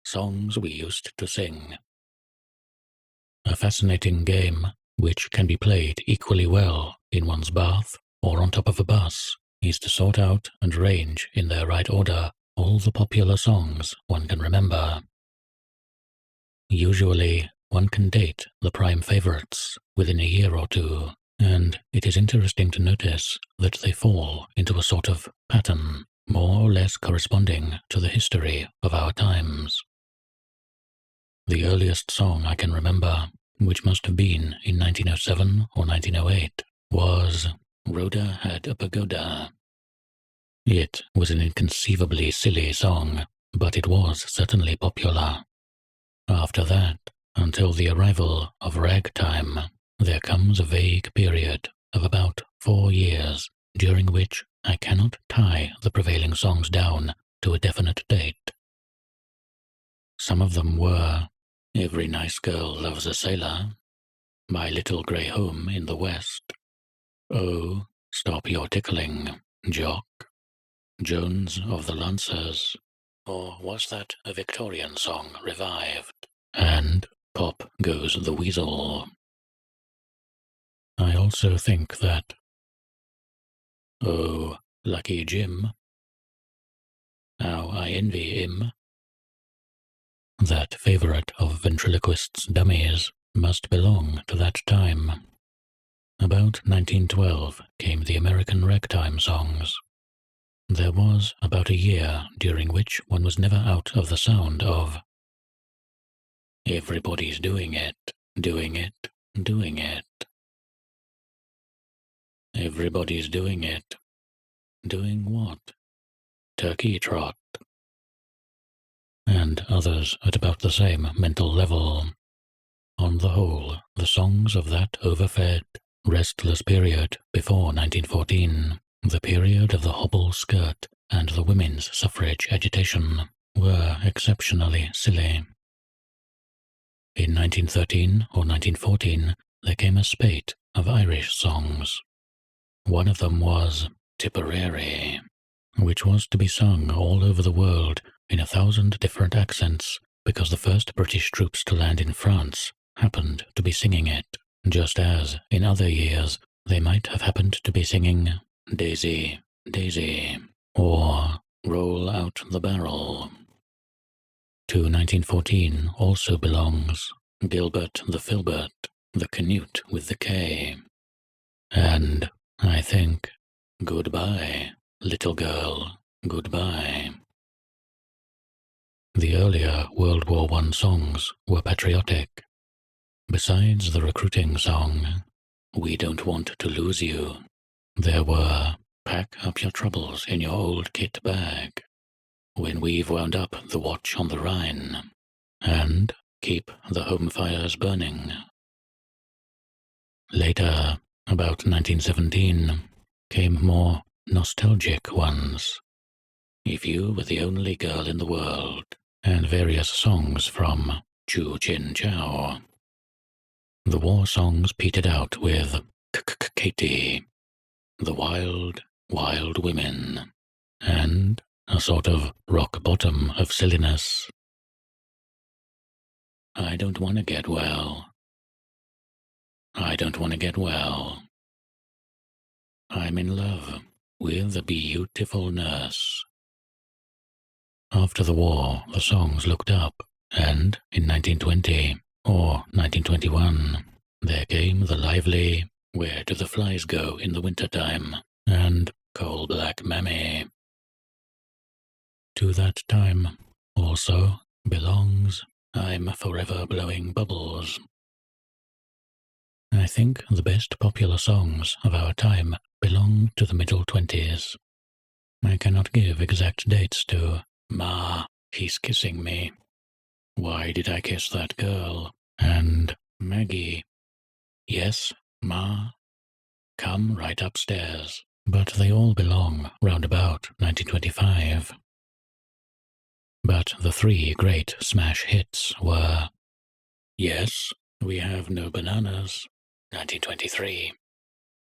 Songs We Used to Sing. A fascinating game which can be played equally well in one's bath or on top of a bus is to sort out and arrange in their right order all the popular songs one can remember. Usually, one can date the prime favorites within a year or two, and it is interesting to notice that they fall into a sort of pattern, more or less corresponding to the history of our times. The earliest song I can remember, which must have been in 1907 or 1908, was Rhoda Had a Pagoda. It was an inconceivably silly song, but it was certainly popular. After that, until the arrival of ragtime, there comes a vague period of about 4 years, during which I cannot tie the prevailing songs down to a definite date. Some of them were Every Nice Girl Loves a Sailor, My Little Grey Home in the West, Oh, Stop Your Tickling, Jock, Jones of the Lancers, or was that a Victorian song revived? And Pop Goes the Weasel. I also think that Oh, Lucky Jim, How I Envy Him, that favourite of ventriloquists' dummies, must belong to that time. About 1912 came the American ragtime songs. There was about a year during which one was never out of the sound of Everybody's doing it, doing it, doing it. Everybody's doing it. Doing what? Turkey trot. And others at about the same mental level. On the whole, the songs of that overfed, restless period before 1914, the period of the hobble skirt and the women's suffrage agitation, were exceptionally silly. In 1913 or 1914, there came a spate of Irish songs. One of them was Tipperary, which was to be sung all over the world in 1,000 different accents because the first British troops to land in France happened to be singing it, just as, in other years, they might have happened to be singing Daisy, Daisy, or Roll Out the Barrel. To 1914 also belongs Gilbert the Filbert, the Canute with the K, and, I think, Goodbye, Little Girl, Goodbye. The earlier World War I songs were patriotic. Besides the recruiting song, We Don't Want to Lose You, there were Pack Up Your Troubles in Your Old Kit Bag, When We've Wound Up the Watch on the Rhine, and Keep the Home Fires Burning. Later, about 1917, came more nostalgic ones. If You Were the Only Girl in the World, and various songs from Chu Chin Chow. The war songs petered out with Katie, The Wild, Wild Women, and a sort of rock bottom of silliness. I don't want to get well. I don't want to get well. I'm in love with a beautiful nurse. After the war, the songs looked up, and in 1920 or 1921, there came the lively Where Do the Flies Go in the Wintertime and Coal Black Mammy. To that time also belongs I'm Forever Blowing Bubbles. I think the best popular songs of our time belong to the middle 20s. I cannot give exact dates to Ma, He's Kissing Me, Why Did I Kiss That Girl, and Maggie, Yes, Ma, Come Right Upstairs, but they all belong round about 1925. But the three great smash hits were Yes, We Have No Bananas, 1923,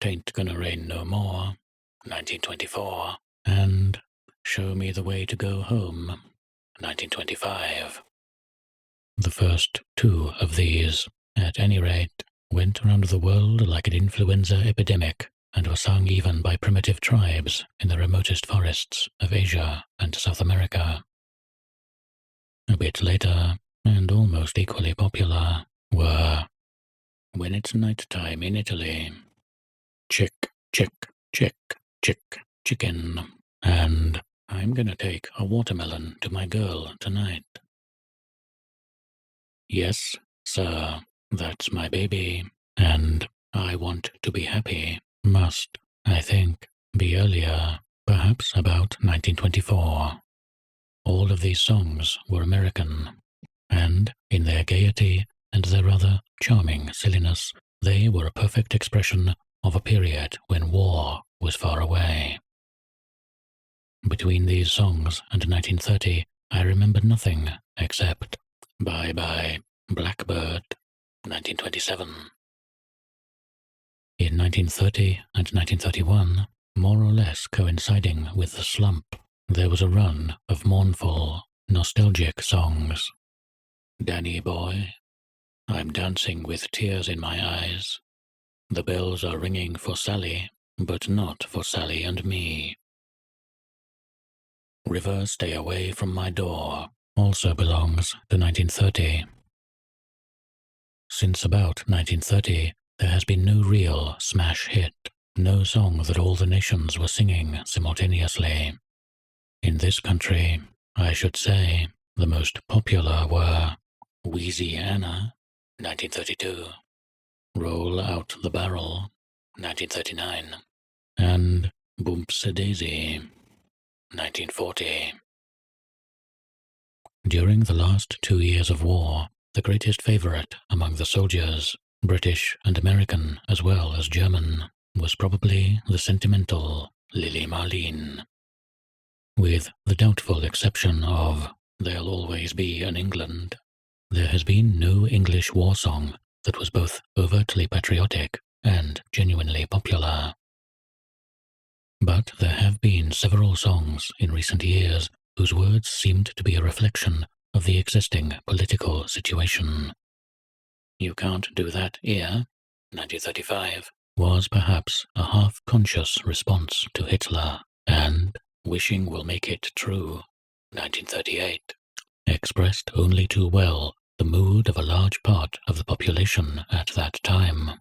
Tain't Gonna Rain No More, 1924, and Show Me the Way to Go Home, 1925. The first two of these, at any rate, went around the world like an influenza epidemic and were sung even by primitive tribes in the remotest forests of Asia and South America. A bit later, and almost equally popular, were When It's Night Time in Italy, Chick, Chick, Chick, Chick, Chicken, and I'm gonna take a watermelon to my girl tonight. Yes, sir, that's my baby, and I want to be happy. Must, I think, be earlier, perhaps about 1924. All of these songs were American, and in their gaiety and their rather charming silliness, they were a perfect expression of a period when war was far away. Between these songs and 1930, I remember nothing except Bye Bye, Blackbird, 1927. In 1930 and 1931, more or less coinciding with the slump, there was a run of mournful, nostalgic songs. Danny Boy, I'm dancing with tears in my eyes. The bells are ringing for Sally, but not for Sally and me. River, Stay Away from My Door also belongs to 1930. Since about 1930, there has been no real smash hit, no song that all the nations were singing simultaneously. In this country, I should say, the most popular were Wheezy Anna, 1932, Roll Out the Barrel, 1939, and Boomps Daisy, 1940. During the last 2 years of war, the greatest favorite among the soldiers, British and American as well as German, was probably the sentimental Lily Marlene. With the doubtful exception of There'll Always Be an England, there has been no English war song that was both overtly patriotic and genuinely popular. But there have been several songs in recent years whose words seemed to be a reflection of the existing political situation. You Can't Do That Here, 1935, was perhaps a half-conscious response to Hitler, and Wishing Will Make It True, 1938, expressed only too well the mood of a large part of the population at that time.